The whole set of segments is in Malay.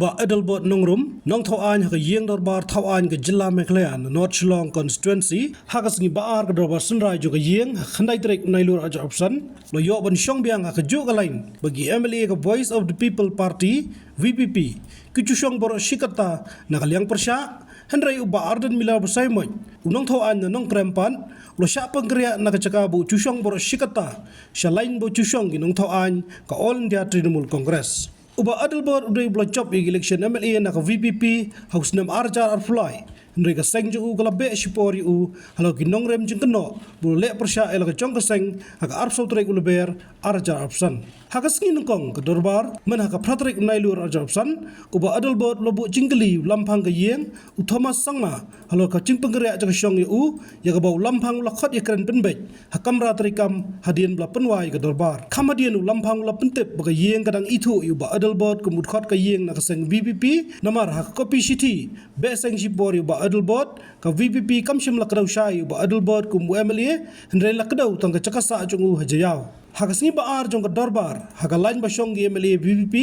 uba Adelbert nongrum nong thawaan ha yeng dorbar thawaan ke jilla Mekhlayan North Shillong constituency hakas ngi baar ke dorbar sunrai jo ke yeng khandai trek nailur aja option lo yo ban shong biang ha jo ke lain bagi MLA ke Voice of the People Party VPP kichushong bor shikata nakaliang persya Henry uba arden mila bersai moy unong thawaan na nong krempan lo sya penggeria nakachaka bu chushong bor shikata shalain bo chushong gi nong thawaan ka All India Trinamool Congress uba Adelbert udai blocop election MLA na ka VPP haus nam arjar arfly Henry ka seng ju kala be shipori u halo ginong rem jing keno bu le persya ela ka chong ka seng haka arp sautrek ulber arjar arpsan haka sngin kong ka dorbar men haka pratrek nailur arjar arpsan uba Adelbert lobu jingkeli lampang ka yeng u Thomas sangma halo ka jing penggeria ja ka shong u ya ka bau lampang lakhot ya kren penbet hakam ratrikam hadien bla penwai ka dorbar khamadian u lampang la pentep ba ka yeng kadang itu uba Adelbert kumut khot ka yeng na ka seng VPP namar haka kopi city be seng shipori uba Adelbert ka VPP kamshim lakadau syai uba Adelbert kum MLA hendrai lakadau tang ka cakasa jungu hajayau haka singi baar jong ka dorbar haka lain basong gi MLA VPP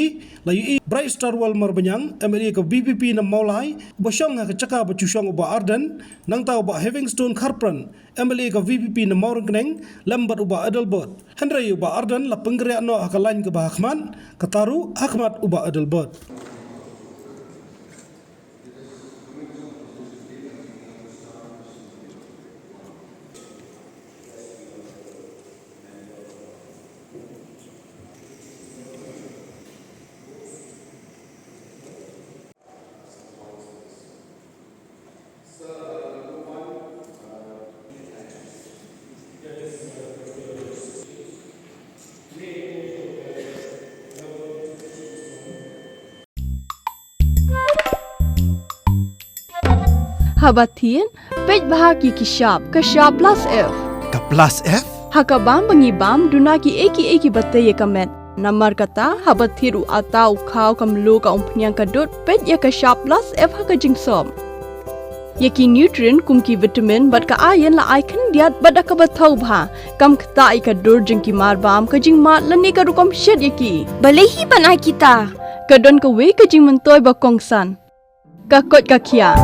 la yu Bright Star Wal Marbanyang MLA ka VPP na maulai basong haka caka ba chushong uba Arden nang tau ba Havingstone Kharpran MLA ka VPP na Maurengkeneng lambat uba Adelbert hendrai uba Arden la penggeria no haka lain ka ba Ahmad kataru Ahmad uba Adelbert Habatin, pej bahagi kishap, kashap plus F. Ka plus F? Hakabam bangibam dunaki eki batay kamet. Namar kata habathiru atau kau kamlu ka umpnyang kadut pej ya kashap plus F haka jingsom. Yaki nutrient kumki vitamin bat ka ayan la icon diat bat ka bathau bha kam kta ka dur jingki marbam ka jingmat lani ka rukom shed yaki. Balehi banai kita. Kadon ka we ka jing mentoy ba kongsan. Ka kot ka kia.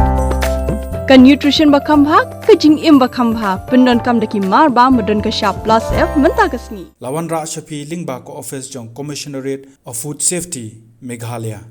Ka nutrition bakam bha ka jing im bakam bha pendon kam daki marba modon ka sharp plus F menta kasni Lawan Ra Shafi Lingba ko office jong Commissionerate of Food Safety Meghalaya